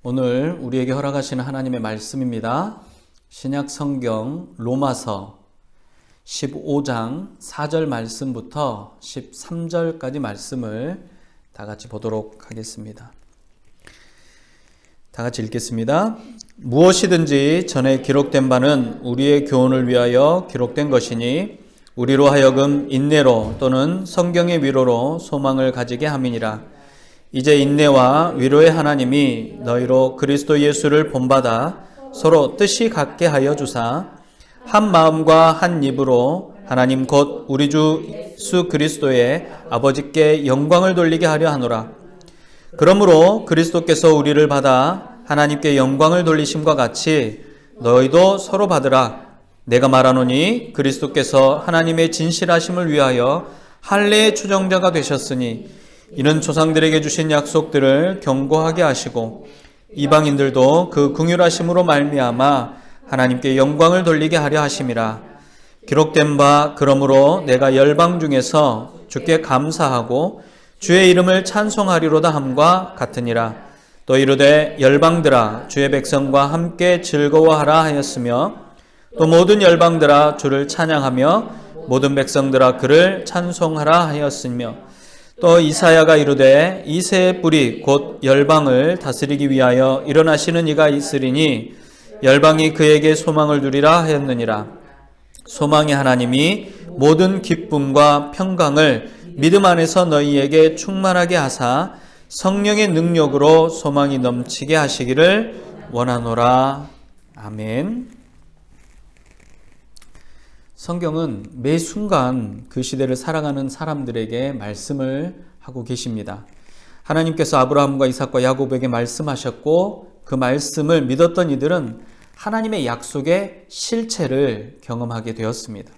오늘 우리에게 허락하시는 하나님의 말씀입니다. 신약 성경 로마서 15장 4절 말씀부터 13절까지 말씀을 다 같이 보도록 하겠습니다. 다 같이 읽겠습니다. 무엇이든지 전에 기록된 바는 우리의 교훈을 위하여 기록된 것이니 우리로 하여금 인내로 또는 성경의 위로로 소망을 가지게 함이니라. 이제 인내와 위로의 하나님이 너희로 그리스도 예수를 본받아 서로 뜻이 같게 하여 주사 한 마음과 한 입으로 하나님 곧 우리 주 예수 그리스도의 아버지께 영광을 돌리게 하려 하노라. 그러므로 그리스도께서 우리를 받아 하나님께 영광을 돌리심과 같이 너희도 서로 받으라. 내가 말하노니 그리스도께서 하나님의 진실하심을 위하여 할례의 추정자가 되셨으니 이는 조상들에게 주신 약속들을 견고하게 하시고 이방인들도 그 긍휼하심으로 말미암아 하나님께 영광을 돌리게 하려 하심이라. 기록된 바 그러므로 내가 열방 중에서 주께 감사하고 주의 이름을 찬송하리로다 함과 같으니라. 또 이르되 열방들아 주의 백성과 함께 즐거워하라 하였으며 또 모든 열방들아 주를 찬양하며 모든 백성들아 그를 찬송하라 하였으며 또 이사야가 이르되 이새의 뿌리 곧 열방을 다스리기 위하여 일어나시는 이가 있으리니 열방이 그에게 소망을 두리라 하였느니라. 소망의 하나님이 모든 기쁨과 평강을 믿음 안에서 너희에게 충만하게 하사 성령의 능력으로 소망이 넘치게 하시기를 원하노라. 아멘. 성경은 매 순간 그 시대를 살아가는 사람들에게 말씀을 하고 계십니다. 하나님께서 아브라함과 이삭과 야곱에게 말씀하셨고 그 말씀을 믿었던 이들은 하나님의 약속의 실체를 경험하게 되었습니다.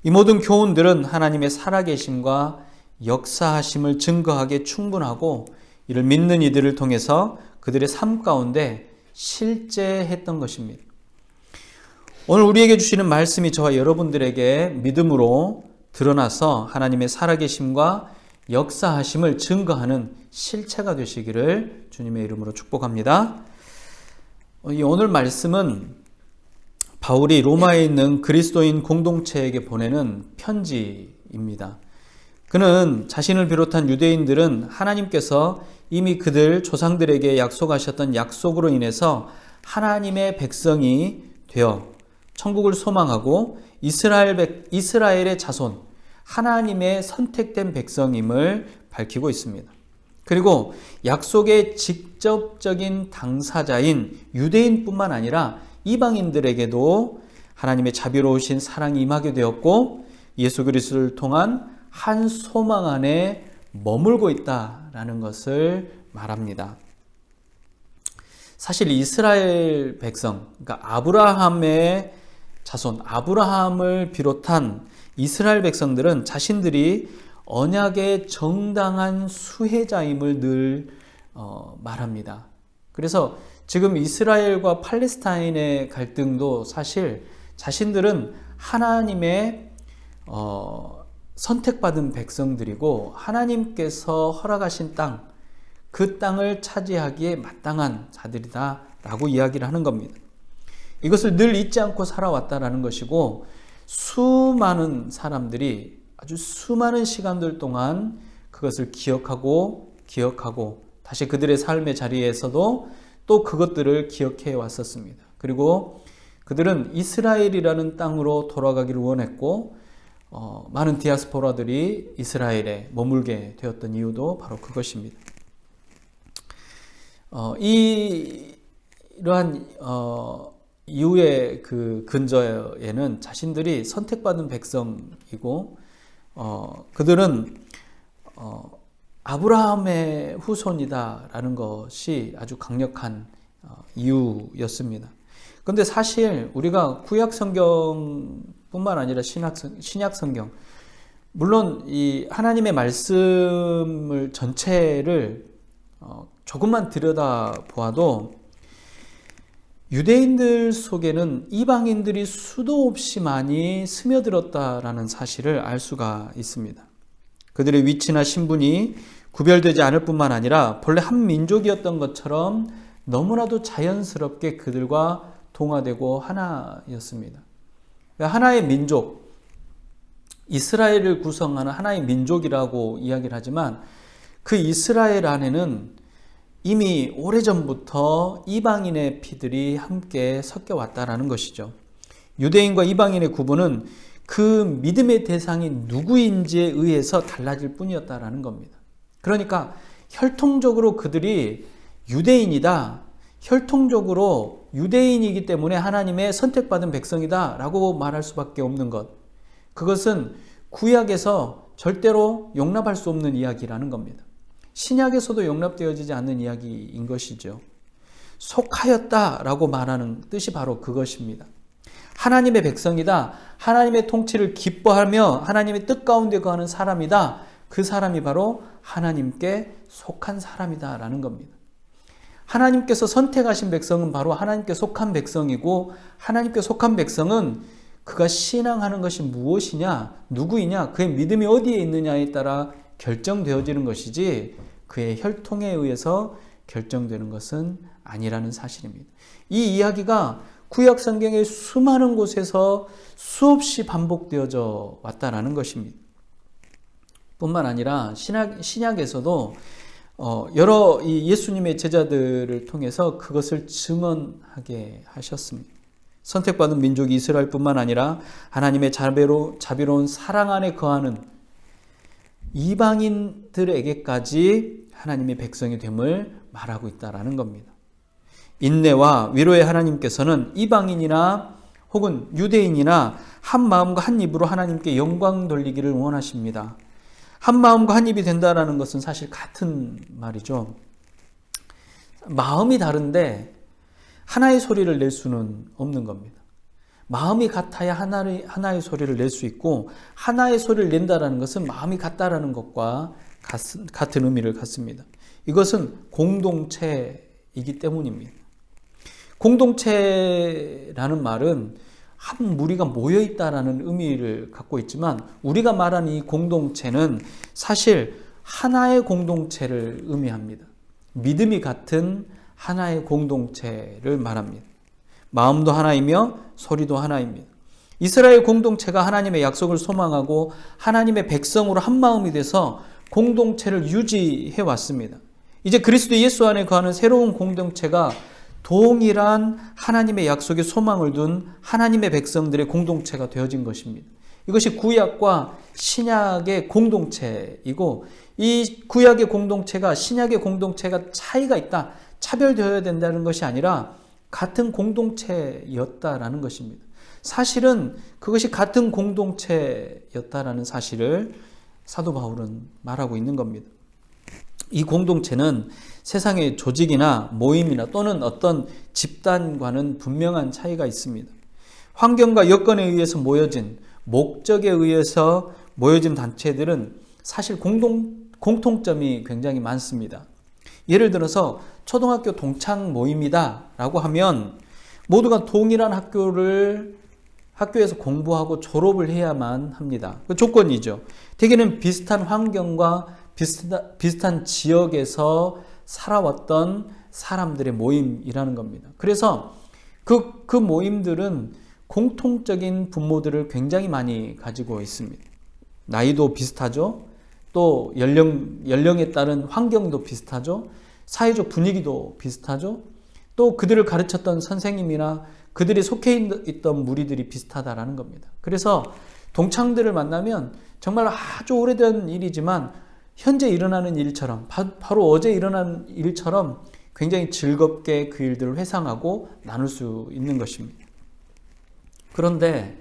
이 모든 교훈들은 하나님의 살아계심과 역사하심을 증거하기에 충분하고 이를 믿는 이들을 통해서 그들의 삶 가운데 실제했던 것입니다. 오늘 우리에게 주시는 말씀이 저와 여러분들에게 믿음으로 드러나서 하나님의 살아계심과 역사하심을 증거하는 실체가 되시기를 주님의 이름으로 축복합니다. 오늘 말씀은 바울이 로마에 있는 그리스도인 공동체에게 보내는 편지입니다. 그는 자신을 비롯한 유대인들은 하나님께서 이미 그들 조상들에게 약속하셨던 약속으로 인해서 하나님의 백성이 되어 천국을 소망하고 이스라엘의 자손, 하나님의 선택된 백성임을 밝히고 있습니다. 그리고 약속의 직접적인 당사자인 유대인뿐만 아니라 이방인들에게도 하나님의 자비로우신 사랑이 임하게 되었고 예수 그리스도를 통한 한 소망 안에 머물고 있다라는 것을 말합니다. 사실 이스라엘 백성, 그러니까 아브라함의 자손, 아브라함을 비롯한 이스라엘 백성들은 자신들이 언약의 정당한 수혜자임을 늘 말합니다. 그래서 지금 이스라엘과 팔레스타인의 갈등도 사실 자신들은 하나님의 선택받은 백성들이고 하나님께서 허락하신 땅, 그 땅을 차지하기에 마땅한 자들이다라고 이야기를 하는 겁니다. 이것을 늘 잊지 않고 살아왔다라는 것이고 수많은 사람들이 아주 수많은 시간들 동안 그것을 기억하고 다시 그들의 삶의 자리에서도 또 그것들을 기억해 왔었습니다. 그리고 그들은 이스라엘이라는 땅으로 돌아가기를 원했고 많은 디아스포라들이 이스라엘에 머물게 되었던 이유도 바로 그것입니다. 이러한 이후의 그 근저에는 자신들이 선택받은 백성이고 그들은 아브라함의 후손이다라는 것이 아주 강력한 이유였습니다. 그런데 사실 우리가 구약 성경뿐만 아니라 신약 성경, 물론 이 하나님의 말씀을 전체를 조금만 들여다보아도 유대인들 속에는 이방인들이 수도 없이 많이 스며들었다라는 사실을 알 수가 있습니다. 그들의 위치나 신분이 구별되지 않을 뿐만 아니라 본래 한 민족이었던 것처럼 너무나도 자연스럽게 그들과 동화되고 하나였습니다. 하나의 민족, 이스라엘을 구성하는 하나의 민족이라고 이야기를 하지만 그 이스라엘 안에는 이미 오래전부터 이방인의 피들이 함께 섞여 왔다라는 것이죠. 유대인과 이방인의 구분은 그 믿음의 대상이 누구인지에 의해서 달라질 뿐이었다라는 겁니다. 그러니까 혈통적으로 그들이 유대인이다, 혈통적으로 유대인이기 때문에 하나님의 선택받은 백성이다 라고 말할 수밖에 없는 것, 그것은 구약에서 절대로 용납할 수 없는 이야기라는 겁니다. 신약에서도 용납되어지지 않는 이야기인 것이죠. 속하였다라고 말하는 뜻이 바로 그것입니다. 하나님의 백성이다, 하나님의 통치를 기뻐하며 하나님의 뜻 가운데 거하는 사람이다, 그 사람이 바로 하나님께 속한 사람이다 라는 겁니다. 하나님께서 선택하신 백성은 바로 하나님께 속한 백성이고, 하나님께 속한 백성은 그가 신앙하는 것이 무엇이냐, 누구이냐, 그의 믿음이 어디에 있느냐에 따라 결정되어지는 것이지 그의 혈통에 의해서 결정되는 것은 아니라는 사실입니다. 이 이야기가 구약 성경의 수많은 곳에서 수없이 반복되어져 왔다라는 것입니다. 뿐만 아니라 신약에서도 여러 예수님의 제자들을 통해서 그것을 증언하게 하셨습니다. 선택받은 민족이 이스라엘뿐만 아니라 하나님의 자비로운 사랑 안에 거하는 이방인들에게까지 하나님의 백성이 됨을 말하고 있다라는 겁니다. 인내와 위로의 하나님께서는 이방인이나 혹은 유대인이나 한 마음과 한 입으로 하나님께 영광 돌리기를 원하십니다. 한 마음과 한 입이 된다라는 것은 사실 같은 말이죠. 마음이 다른데 하나의 소리를 낼 수는 없는 겁니다. 마음이 같아야 하나의 소리를 낼 수 있고, 하나의 소리를 낸다라는 것은 마음이 같다라는 것과 같은 의미를 갖습니다. 이것은 공동체이기 때문입니다. 공동체라는 말은 한 무리가 모여 있다라는 의미를 갖고 있지만, 우리가 말하는 이 공동체는 사실 하나의 공동체를 의미합니다. 믿음이 같은 하나의 공동체를 말합니다. 마음도 하나이며 소리도 하나입니다. 이스라엘 공동체가 하나님의 약속을 소망하고 하나님의 백성으로 한 마음이 돼서 공동체를 유지해 왔습니다. 이제 그리스도 예수 안에 거하는 새로운 공동체가 동일한 하나님의 약속에 소망을 둔 하나님의 백성들의 공동체가 되어진 것입니다. 이것이 구약과 신약의 공동체이고, 이 구약의 공동체가 신약의 공동체가 차이가 있다, 차별되어야 된다는 것이 아니라 같은 공동체였다라는 것입니다. 사실은 그것이 같은 공동체였다라는 사실을 사도 바울은 말하고 있는 겁니다. 이 공동체는 세상의 조직이나 모임이나 또는 어떤 집단과는 분명한 차이가 있습니다. 환경과 여건에 의해서 모여진, 목적에 의해서 모여진 단체들은 사실 공통점이 굉장히 많습니다. 예를 들어서 초등학교 동창 모임이다 라고 하면 모두가 동일한 학교에서 공부하고 졸업을 해야만 합니다. 그 조건이죠. 대개는 비슷한 환경과 비슷한 지역에서 살아왔던 사람들의 모임이라는 겁니다. 그래서 그 모임들은 공통적인 분모들을 굉장히 많이 가지고 있습니다. 나이도 비슷하죠. 또 연령에 따른 환경도 비슷하죠. 사회적 분위기도 비슷하죠. 또 그들을 가르쳤던 선생님이나 그들이 속해 있던 무리들이 비슷하다라는 겁니다. 그래서 동창들을 만나면 정말 아주 오래된 일이지만 현재 일어나는 일처럼, 바로 어제 일어난 일처럼 굉장히 즐겁게 그 일들을 회상하고 나눌 수 있는 것입니다. 그런데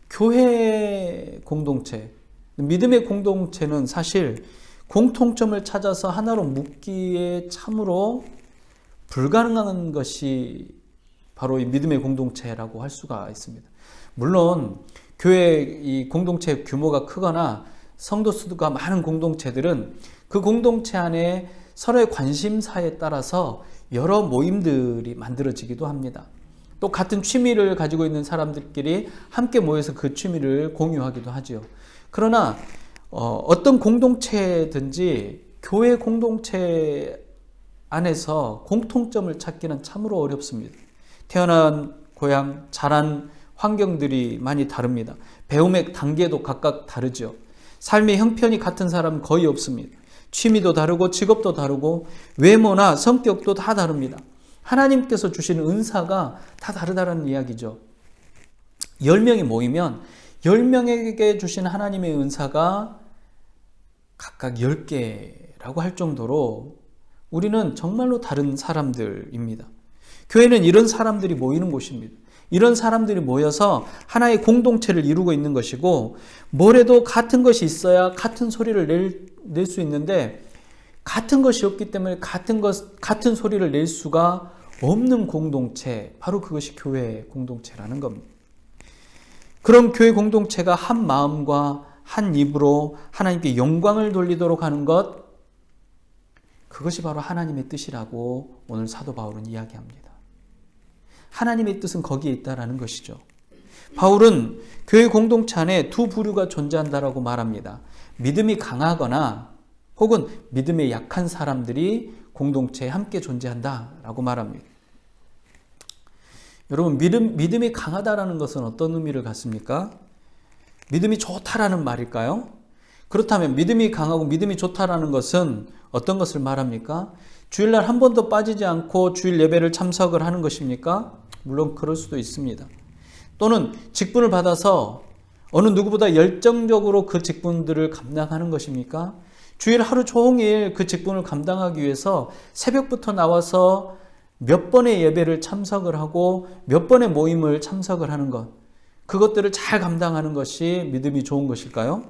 교회 공동체, 믿음의 공동체는 사실 공통점을 찾아서 하나로 묶기에 참으로 불가능한 것이 바로 이 믿음의 공동체라고 할 수가 있습니다. 물론 교회 이 공동체 규모가 크거나 성도 수가 많은 공동체들은 그 공동체 안에 서로의 관심사에 따라서 여러 모임들이 만들어지기도 합니다. 또 같은 취미를 가지고 있는 사람들끼리 함께 모여서 그 취미를 공유하기도 하죠. 그러나 어떤 공동체든지 교회 공동체 안에서 공통점을 찾기는 참으로 어렵습니다. 태어난 고향, 자란 환경들이 많이 다릅니다. 배움의 단계도 각각 다르죠. 삶의 형편이 같은 사람은 거의 없습니다. 취미도 다르고 직업도 다르고 외모나 성격도 다 다릅니다. 하나님께서 주시는 은사가 다 다르다는 이야기죠. 10명이 모이면 10명에게 주신 하나님의 은사가 각각 10개라고 할 정도로 우리는 정말로 다른 사람들입니다. 교회는 이런 사람들이 모이는 곳입니다. 이런 사람들이 모여서 하나의 공동체를 이루고 있는 것이고, 뭐래도 같은 것이 있어야 같은 소리를 낼 수 있는데, 같은 것이 없기 때문에 같은 소리를 낼 수가 없는 공동체, 바로 그것이 교회 공동체라는 겁니다. 그런 교회 공동체가 한 마음과 한 입으로 하나님께 영광을 돌리도록 하는 것, 그것이 바로 하나님의 뜻이라고 오늘 사도 바울은 이야기합니다. 하나님의 뜻은 거기에 있다라는 것이죠. 바울은 교회 공동체 안에 두 부류가 존재한다라고 말합니다. 믿음이 강하거나 혹은 믿음이 약한 사람들이 공동체에 함께 존재한다라고 말합니다. 여러분, 믿음이 강하다라는 것은 어떤 의미를 갖습니까? 믿음이 좋다라는 말일까요? 그렇다면 믿음이 강하고 믿음이 좋다라는 것은 어떤 것을 말합니까? 주일날 한 번도 빠지지 않고 주일 예배를 참석을 하는 것입니까? 물론 그럴 수도 있습니다. 또는 직분을 받아서 어느 누구보다 열정적으로 그 직분들을 감당하는 것입니까? 주일 하루 종일 그 직분을 감당하기 위해서 새벽부터 나와서 몇 번의 예배를 참석을 하고 몇 번의 모임을 참석을 하는 것, 그것들을 잘 감당하는 것이 믿음이 좋은 것일까요?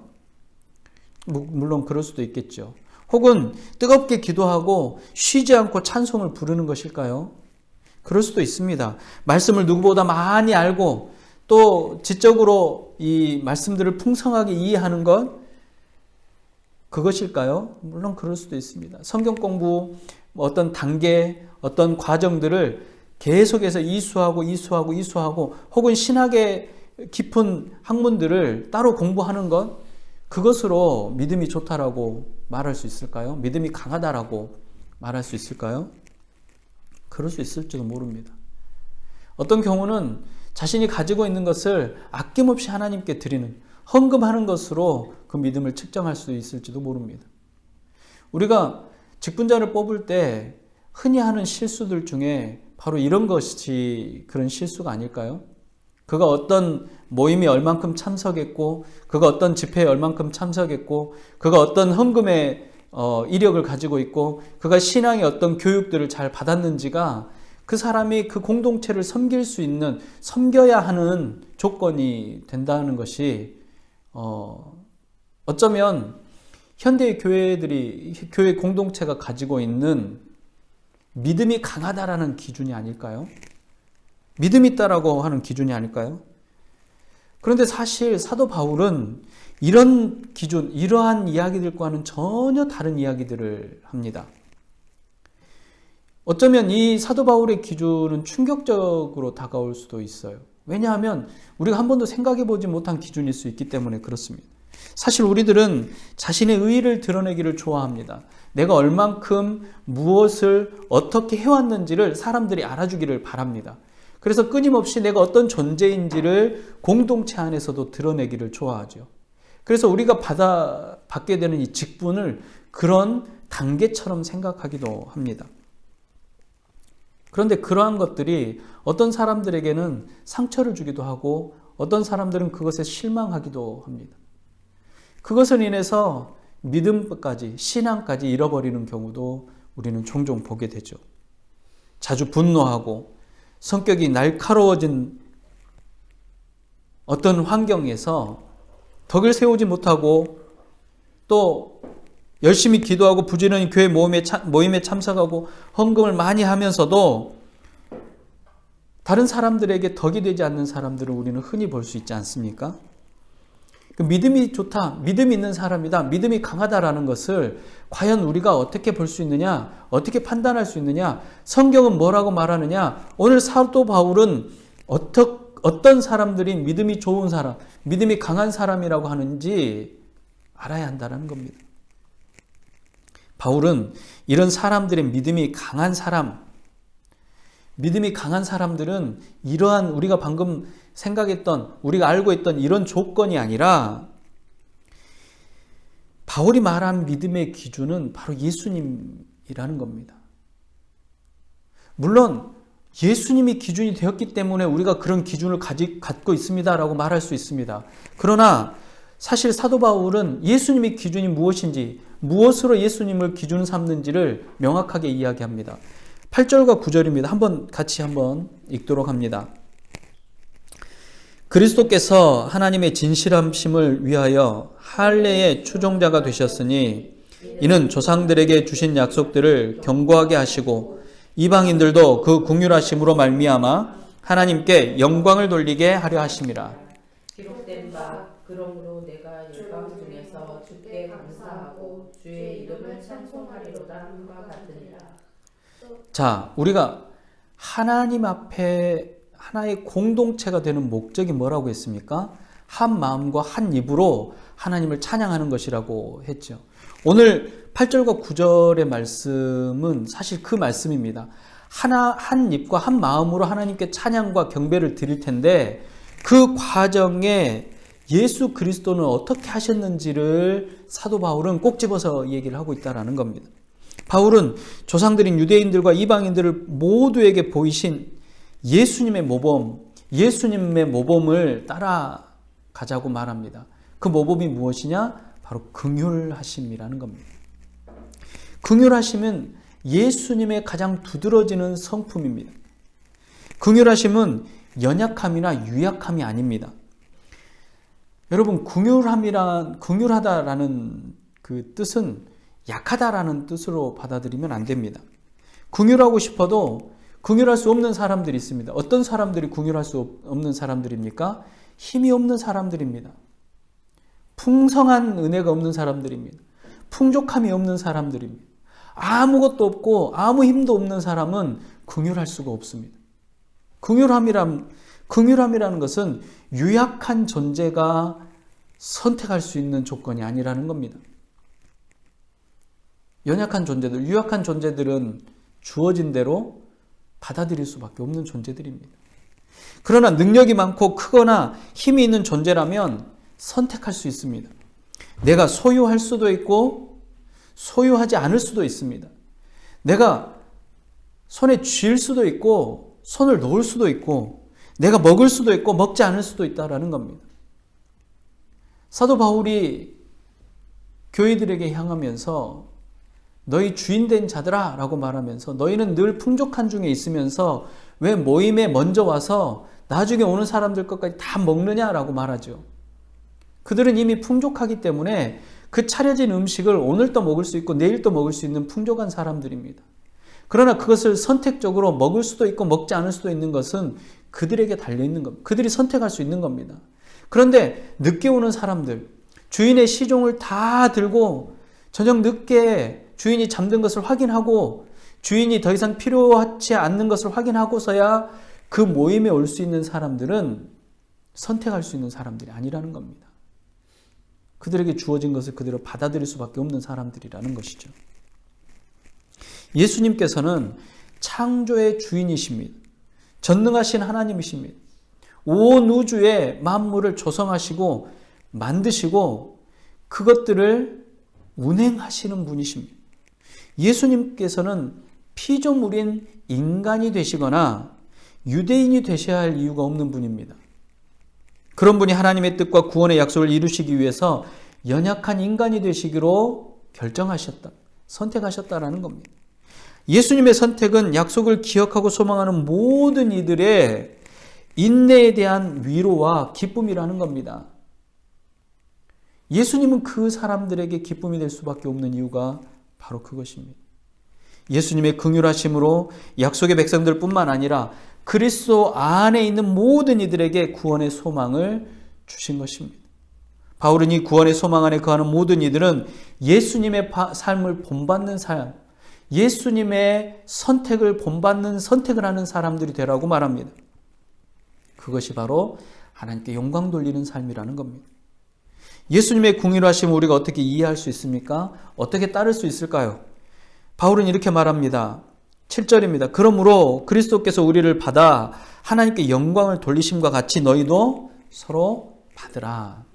물론 그럴 수도 있겠죠. 혹은 뜨겁게 기도하고 쉬지 않고 찬송을 부르는 것일까요? 그럴 수도 있습니다. 말씀을 누구보다 많이 알고 또 지적으로 이 말씀들을 풍성하게 이해하는 것, 그것일까요? 물론 그럴 수도 있습니다. 성경 공부, 어떤 단계, 어떤 과정들을 계속해서 이수하고 혹은 신학의 깊은 학문들을 따로 공부하는 것, 그것으로 믿음이 좋다라고 말할 수 있을까요? 믿음이 강하다라고 말할 수 있을까요? 그럴 수 있을지도 모릅니다. 어떤 경우는 자신이 가지고 있는 것을 아낌없이 하나님께 드리는, 헌금하는 것으로 그 믿음을 측정할 수 있을지도 모릅니다. 우리가 직분자를 뽑을 때 흔히 하는 실수들 중에 바로 이런 것이 그런 실수가 아닐까요? 그가 어떤 모임에 얼만큼 참석했고, 그가 어떤 집회에 얼만큼 참석했고, 그가 어떤 헌금의 이력을 가지고 있고, 그가 신앙의 어떤 교육들을 잘 받았는지가 그 사람이 그 공동체를 섬길 수 있는, 섬겨야 하는 조건이 된다는 것이 어쩌면 현대의 교회 공동체가 가지고 있는 믿음이 강하다라는 기준이 아닐까요? 믿음이 있다라고 하는 기준이 아닐까요? 그런데 사실 사도 바울은 이런 기준, 이러한 이야기들과는 전혀 다른 이야기들을 합니다. 어쩌면 이 사도 바울의 기준은 충격적으로 다가올 수도 있어요. 왜냐하면 우리가 한 번도 생각해 보지 못한 기준일 수 있기 때문에 그렇습니다. 사실 우리들은 자신의 의의를 드러내기를 좋아합니다. 내가 얼만큼 무엇을 어떻게 해왔는지를 사람들이 알아주기를 바랍니다. 그래서 끊임없이 내가 어떤 존재인지를 공동체 안에서도 드러내기를 좋아하죠. 그래서 우리가 받게 되는 이 직분을 그런 단계처럼 생각하기도 합니다. 그런데 그러한 것들이 어떤 사람들에게는 상처를 주기도 하고 어떤 사람들은 그것에 실망하기도 합니다. 그것을 인해서 믿음까지, 신앙까지 잃어버리는 경우도 우리는 종종 보게 되죠. 자주 분노하고 성격이 날카로워진 어떤 환경에서 덕을 세우지 못하고 또 열심히 기도하고 부지런히 교회 모임에 참석하고 헌금을 많이 하면서도 다른 사람들에게 덕이 되지 않는 사람들을 우리는 흔히 볼 수 있지 않습니까? 믿음이 좋다, 믿음이 있는 사람이다, 믿음이 강하다라는 것을 과연 우리가 어떻게 볼 수 있느냐, 어떻게 판단할 수 있느냐, 성경은 뭐라고 말하느냐, 오늘 사도 바울은 어떤 사람들이 믿음이 좋은 사람, 믿음이 강한 사람이라고 하는지 알아야 한다는 겁니다. 바울은 이런 사람들의 믿음이 강한 사람들은 이러한 우리가 방금 생각했던, 우리가 알고 있던 이런 조건이 아니라 바울이 말한 믿음의 기준은 바로 예수님이라는 겁니다. 물론 예수님이 기준이 되었기 때문에 우리가 그런 기준을 갖고 있습니다라고 말할 수 있습니다. 그러나 사실 사도 바울은 예수님의 기준이 무엇인지, 무엇으로 예수님을 기준 삼는지를 명확하게 이야기합니다. 8절과 9절입니다. 같이 읽도록 합니다. 그리스도께서 하나님의 진실함심을 위하여 할례의 추종자가 되셨으니 이는 조상들에게 주신 약속들을 견고하게 하시고 이방인들도 그 긍휼하심으로 말미암아 하나님께 영광을 돌리게 하려 하심이라. 기록된 바 그러므로 내가 열방 중에서 주께 감사하고 주의 이름을 찬송하리로다 함과 같으니라. 자, 우리가 하나님 앞에 하나의 공동체가 되는 목적이 뭐라고 했습니까? 한 마음과 한 입으로 하나님을 찬양하는 것이라고 했죠. 오늘 8절과 9절의 말씀은 사실 그 말씀입니다. 한 입과 한 마음으로 하나님께 찬양과 경배를 드릴 텐데 그 과정에 예수 그리스도는 어떻게 하셨는지를 사도 바울은 꼭 집어서 얘기를 하고 있다는 겁니다. 바울은 조상들인 유대인들과 이방인들을 모두에게 보이신 예수님의 모범을 따라가자고 말합니다. 그 모범이 무엇이냐? 바로 긍휼하심이라는 겁니다. 긍휼하심은 예수님의 가장 두드러지는 성품입니다. 긍휼하심은 연약함이나 유약함이 아닙니다. 여러분, 긍휼하다라는 그 뜻은 약하다라는 뜻으로 받아들이면 안 됩니다. 긍휼하고 싶어도 긍휼할 수 없는 사람들이 있습니다. 어떤 사람들이 긍휼할 수 없는 사람들입니까? 힘이 없는 사람들입니다. 풍성한 은혜가 없는 사람들입니다. 풍족함이 없는 사람들입니다. 아무것도 없고 아무 힘도 없는 사람은 긍휼할 수가 없습니다. 긍휼함이라는 것은 유약한 존재가 선택할 수 있는 조건이 아니라는 겁니다. 유약한 존재들은 주어진 대로 받아들일 수밖에 없는 존재들입니다. 그러나 능력이 많고 크거나 힘이 있는 존재라면 선택할 수 있습니다. 내가 소유할 수도 있고 소유하지 않을 수도 있습니다. 내가 손에 쥘 수도 있고 손을 놓을 수도 있고 내가 먹을 수도 있고 먹지 않을 수도 있다라는 겁니다. 사도 바울이 교회들에게 향하면서 너희 주인된 자들아 라고 말하면서 너희는 늘 풍족한 중에 있으면서 왜 모임에 먼저 와서 나중에 오는 사람들 것까지 다 먹느냐라고 말하죠. 그들은 이미 풍족하기 때문에 그 차려진 음식을 오늘 또 먹을 수 있고 내일 또 먹을 수 있는 풍족한 사람들입니다. 그러나 그것을 선택적으로 먹을 수도 있고 먹지 않을 수도 있는 것은 그들에게 달려있는 겁니다. 그들이 선택할 수 있는 겁니다. 그런데 늦게 오는 사람들, 주인의 시종을 다 들고 저녁 늦게 주인이 잠든 것을 확인하고 주인이 더 이상 필요하지 않는 것을 확인하고서야 그 모임에 올 수 있는 사람들은 선택할 수 있는 사람들이 아니라는 겁니다. 그들에게 주어진 것을 그대로 받아들일 수밖에 없는 사람들이라는 것이죠. 예수님께서는 창조의 주인이십니다. 전능하신 하나님이십니다. 온 우주의 만물을 조성하시고 만드시고 그것들을 운행하시는 분이십니다. 예수님께서는 피조물인 인간이 되시거나 유대인이 되셔야 할 이유가 없는 분입니다. 그런 분이 하나님의 뜻과 구원의 약속을 이루시기 위해서 연약한 인간이 되시기로 선택하셨다라는 겁니다. 예수님의 선택은 약속을 기억하고 소망하는 모든 이들의 인내에 대한 위로와 기쁨이라는 겁니다. 예수님은 그 사람들에게 기쁨이 될 수밖에 없는 이유가 바로 그것입니다. 예수님의 긍휼하심으로 약속의 백성들뿐만 아니라 그리스도 안에 있는 모든 이들에게 구원의 소망을 주신 것입니다. 바울은 이 구원의 소망 안에 거하는 모든 이들은 예수님의 삶을 본받는 삶, 예수님의 선택을 본받는 선택을 하는 사람들이 되라고 말합니다. 그것이 바로 하나님께 영광 돌리는 삶이라는 겁니다. 예수님의 긍휼하심을 우리가 어떻게 이해할 수 있습니까? 어떻게 따를 수 있을까요? 바울은 이렇게 말합니다. 7절입니다. 그러므로 그리스도께서 우리를 받아 하나님께 영광을 돌리심과 같이 너희도 서로 받으라.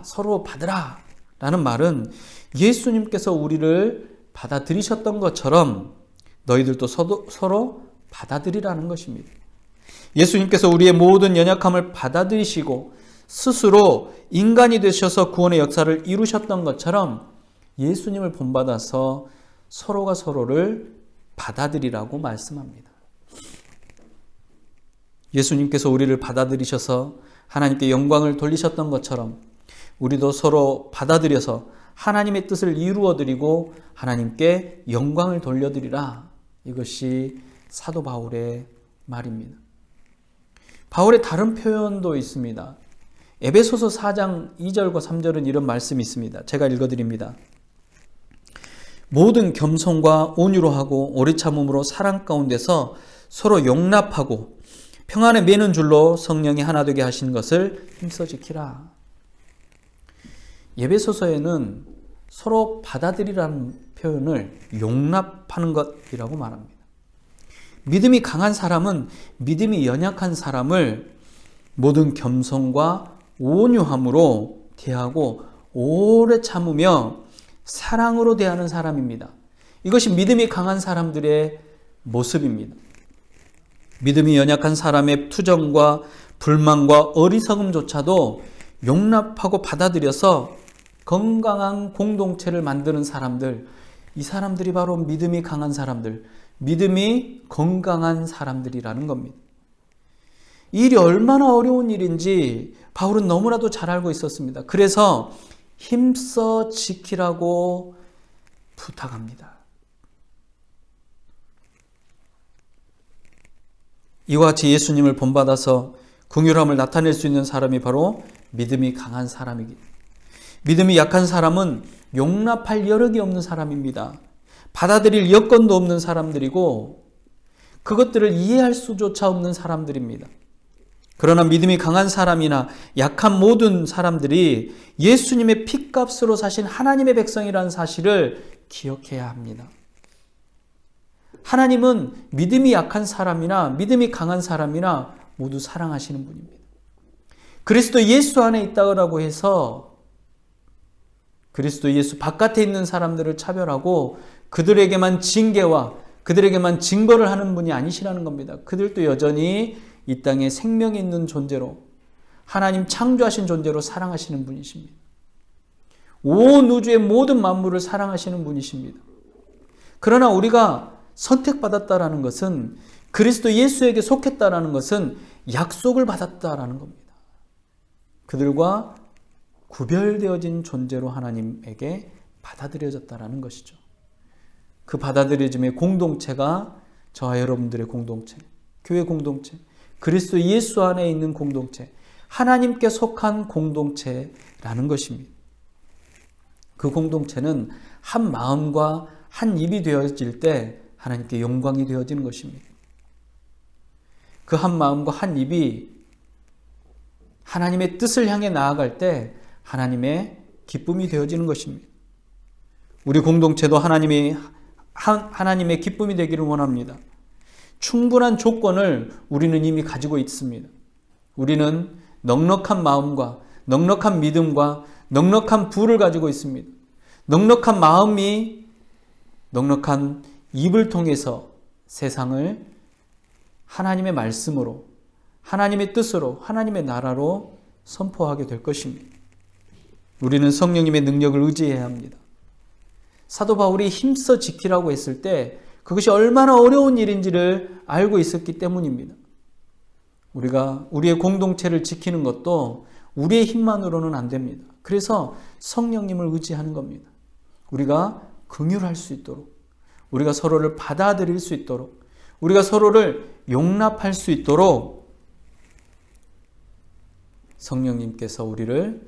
서로 받으라 라는 말은 예수님께서 우리를 받아들이셨던 것처럼 너희들도 서로 받아들이라는 것입니다. 예수님께서 우리의 모든 연약함을 받아들이시고 스스로 인간이 되셔서 구원의 역사를 이루셨던 것처럼 예수님을 본받아서 서로가 서로를 받아들이라고 말씀합니다. 예수님께서 우리를 받아들이셔서 하나님께 영광을 돌리셨던 것처럼 우리도 서로 받아들여서 하나님의 뜻을 이루어드리고 하나님께 영광을 돌려드리라. 이것이 사도 바울의 말입니다. 바울의 다른 표현도 있습니다. 에베소서 4장 2절과 3절은 이런 말씀이 있습니다. 제가 읽어드립니다. 모든 겸손과 온유로 하고 오래 참음으로 사랑 가운데서 서로 용납하고 평안에 매는 줄로 성령이 하나 되게 하신 것을 힘써 지키라. 에베소서에는 서로 받아들이라는 표현을 용납하는 것이라고 말합니다. 믿음이 강한 사람은 믿음이 연약한 사람을 모든 겸손과 온유함으로 대하고 오래 참으며 사랑으로 대하는 사람입니다. 이것이 믿음이 강한 사람들의 모습입니다. 믿음이 연약한 사람의 투정과 불만과 어리석음조차도 용납하고 받아들여서 건강한 공동체를 만드는 사람들, 이 사람들이 바로 믿음이 강한 사람들, 믿음이 건강한 사람들이라는 겁니다. 이 일이 얼마나 어려운 일인지 바울은 너무나도 잘 알고 있었습니다. 그래서 힘써 지키라고 부탁합니다. 이와 같이 예수님을 본받아서 긍휼함을 나타낼 수 있는 사람이 바로 믿음이 강한 사람이기. 믿음이 약한 사람은 용납할 여력이 없는 사람입니다. 받아들일 여건도 없는 사람들이고 그것들을 이해할 수조차 없는 사람들입니다. 그러나 믿음이 강한 사람이나 약한 모든 사람들이 예수님의 핏값으로 사신 하나님의 백성이라는 사실을 기억해야 합니다. 하나님은 믿음이 약한 사람이나 믿음이 강한 사람이나 모두 사랑하시는 분입니다. 그리스도 예수 안에 있다고 해서 그리스도 예수 바깥에 있는 사람들을 차별하고 그들에게만 징계와 그들에게만 징벌을 하는 분이 아니시라는 겁니다. 그들도 여전히 이 땅에 생명이 있는 존재로 하나님 창조하신 존재로 사랑하시는 분이십니다. 온 우주의 모든 만물을 사랑하시는 분이십니다. 그러나 우리가 선택받았다라는 것은 그리스도 예수에게 속했다라는 것은 약속을 받았다라는 겁니다. 그들과 구별되어진 존재로 하나님에게 받아들여졌다라는 것이죠. 그 받아들여짐의 공동체가 저와 여러분들의 공동체, 교회 공동체, 그리스도 예수 안에 있는 공동체, 하나님께 속한 공동체라는 것입니다. 그 공동체는 한 마음과 한 입이 되어질 때 하나님께 영광이 되어지는 것입니다. 그 한 마음과 한 입이 하나님의 뜻을 향해 나아갈 때 하나님의 기쁨이 되어지는 것입니다. 우리 공동체도 하나님의 기쁨이 되기를 원합니다. 충분한 조건을 우리는 이미 가지고 있습니다. 우리는 넉넉한 마음과 넉넉한 믿음과 넉넉한 부를 가지고 있습니다. 넉넉한 마음이 넉넉한 입을 통해서 세상을 하나님의 말씀으로, 하나님의 뜻으로, 하나님의 나라로 선포하게 될 것입니다. 우리는 성령님의 능력을 의지해야 합니다. 사도 바울이 힘써 지키라고 했을 때 그것이 얼마나 어려운 일인지를 알고 있었기 때문입니다. 우리가 우리의 공동체를 지키는 것도 우리의 힘만으로는 안 됩니다. 그래서 성령님을 의지하는 겁니다. 우리가 긍휼할 수 있도록, 우리가 서로를 받아들일 수 있도록, 우리가 서로를 용납할 수 있도록 성령님께서 우리를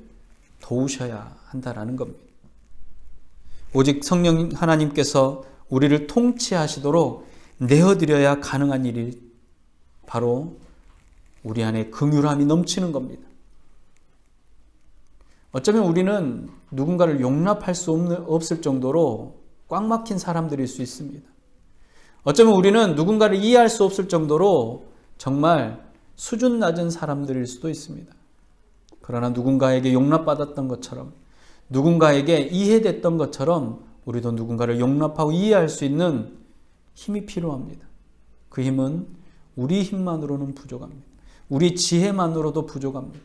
도우셔야 한다라는 겁니다. 오직 성령 하나님께서 우리를 통치하시도록 내어드려야 가능한 일이 바로 우리 안에 긍휼함이 넘치는 겁니다. 어쩌면 우리는 누군가를 용납할 수 없을 정도로 꽉 막힌 사람들일 수 있습니다. 어쩌면 우리는 누군가를 이해할 수 없을 정도로 정말 수준 낮은 사람들일 수도 있습니다. 그러나 누군가에게 용납받았던 것처럼, 누군가에게 이해됐던 것처럼 우리도 누군가를 용납하고 이해할 수 있는 힘이 필요합니다. 그 힘은 우리 힘만으로는 부족합니다. 우리 지혜만으로도 부족합니다.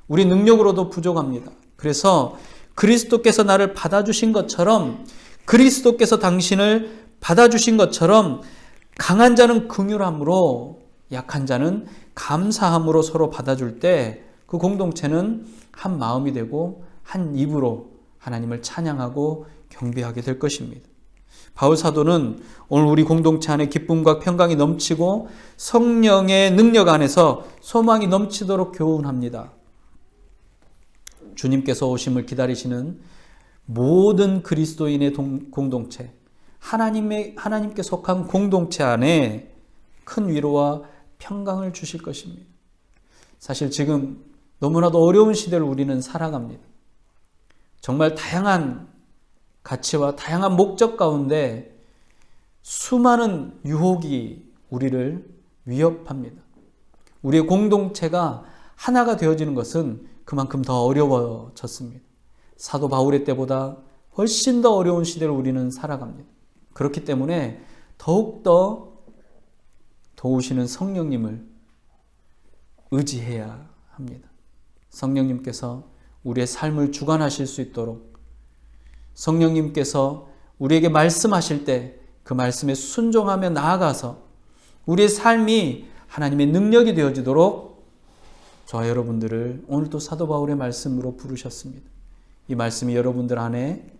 우리 능력으로도 부족합니다. 그래서 그리스도께서 나를 받아주신 것처럼, 그리스도께서 당신을 받아주신 것처럼 강한 자는 긍휼함으로, 약한 자는 감사함으로 서로 받아줄 때 그 공동체는 한 마음이 되고 한 입으로 하나님을 찬양하고 경배하게 될 것입니다. 바울 사도는 오늘 우리 공동체 안에 기쁨과 평강이 넘치고 성령의 능력 안에서 소망이 넘치도록 교훈합니다. 주님께서 오심을 기다리시는 모든 그리스도인의 공동체, 하나님께 속한 공동체 안에 큰 위로와 평강을 주실 것입니다. 사실 지금 너무나도 어려운 시대를 우리는 살아갑니다. 정말 다양한 가치와 다양한 목적 가운데 수많은 유혹이 우리를 위협합니다. 우리의 공동체가 하나가 되어지는 것은 그만큼 더 어려워졌습니다. 사도 바울의 때보다 훨씬 더 어려운 시대를 우리는 살아갑니다. 그렇기 때문에 더욱더 도우시는 성령님을 의지해야 합니다. 성령님께서 우리의 삶을 주관하실 수 있도록, 성령님께서 우리에게 말씀하실 때 그 말씀에 순종하며 나아가서 우리의 삶이 하나님의 능력이 되어지도록 저와 여러분들을 오늘도 사도 바울의 말씀으로 부르셨습니다. 이 말씀이 여러분들 안에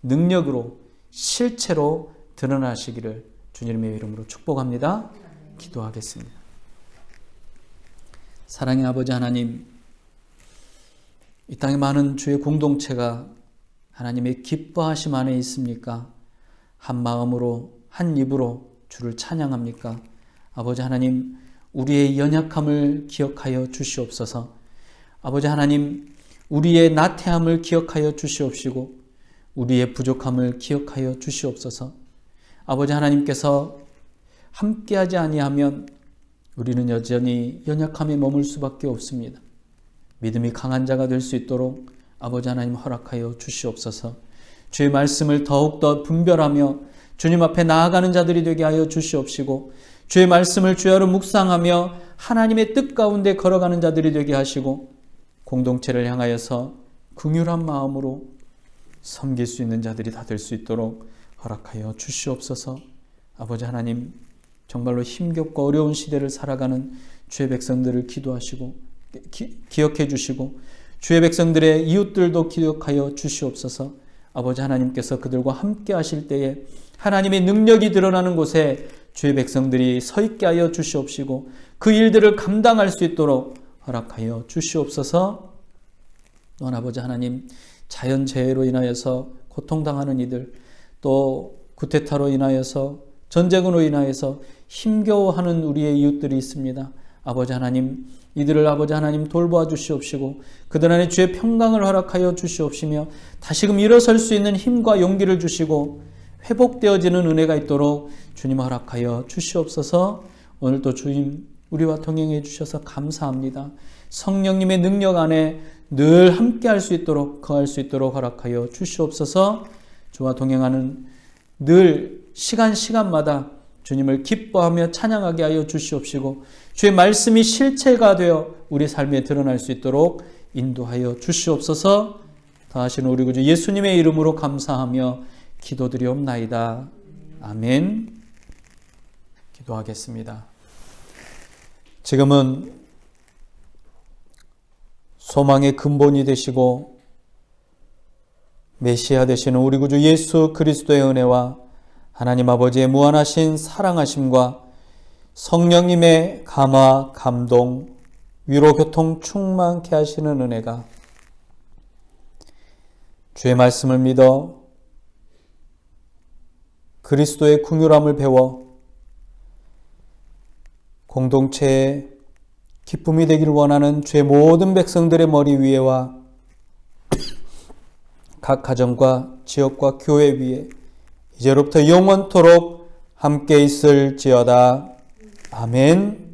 능력으로 실체로 드러나시기를 주님의 이름으로 축복합니다. 기도하겠습니다. 사랑의 아버지 하나님, 이 땅에 많은 주의 공동체가 하나님의 기뻐하심 안에 있습니까? 한 마음으로 한 입으로 주를 찬양합니까? 아버지 하나님, 우리의 연약함을 기억하여 주시옵소서. 아버지 하나님, 우리의 나태함을 기억하여 주시옵시고 우리의 부족함을 기억하여 주시옵소서. 아버지 하나님께서 함께하지 아니하면 우리는 여전히 연약함에 머물 수밖에 없습니다. 믿음이 강한 자가 될 수 있도록 아버지 하나님 허락하여 주시옵소서. 주의 말씀을 더욱더 분별하며 주님 앞에 나아가는 자들이 되게 하여 주시옵시고 주의 말씀을 주야로 묵상하며 하나님의 뜻 가운데 걸어가는 자들이 되게 하시고 공동체를 향하여서 긍휼한 마음으로 섬길 수 있는 자들이 다 될 수 있도록 허락하여 주시옵소서. 아버지 하나님, 정말로 힘겹고 어려운 시대를 살아가는 주의 백성들을 기억해 주시고 주의 백성들의 이웃들도 기억하여 주시옵소서. 아버지 하나님께서 그들과 함께 하실 때에 하나님의 능력이 드러나는 곳에 주의 백성들이 서 있게 하여 주시옵시고 그 일들을 감당할 수 있도록 허락하여 주시옵소서. 또한 아버지 하나님, 자연재해로 인하여서 고통당하는 이들, 또 쿠데타로 인하여서 전쟁으로 인하여서 힘겨워하는 우리의 이웃들이 있습니다. 아버지 하나님, 이들을 아버지 하나님 돌보아 주시옵시고 그들 안에 주의 평강을 허락하여 주시옵시며 다시금 일어설 수 있는 힘과 용기를 주시고 회복되어지는 은혜가 있도록 주님 허락하여 주시옵소서. 오늘도 주님 우리와 동행해 주셔서 감사합니다. 성령님의 능력 안에 늘 함께 할 수 있도록 거할 수 있도록 허락하여 주시옵소서. 주와 동행하는 늘 시간마다 주님을 기뻐하며 찬양하게 하여 주시옵시고 주의 말씀이 실체가 되어 우리 삶에 드러날 수 있도록 인도하여 주시옵소서. 다하신 우리 구주 예수님의 이름으로 감사하며 기도드리옵나이다. 아멘. 기도하겠습니다. 지금은 소망의 근본이 되시고 메시아 되시는 우리 구주 예수 그리스도의 은혜와 하나님 아버지의 무한하신 사랑하심과 성령님의 감화, 감동, 위로, 교통 충만케 하시는 은혜가 주의 말씀을 믿어 그리스도의 긍휼함을 배워 공동체의 기쁨이 되기를 원하는 주의 모든 백성들의 머리 위에와 각 가정과 지역과 교회 위에 이제로부터 영원토록 함께 있을지어다. 아멘.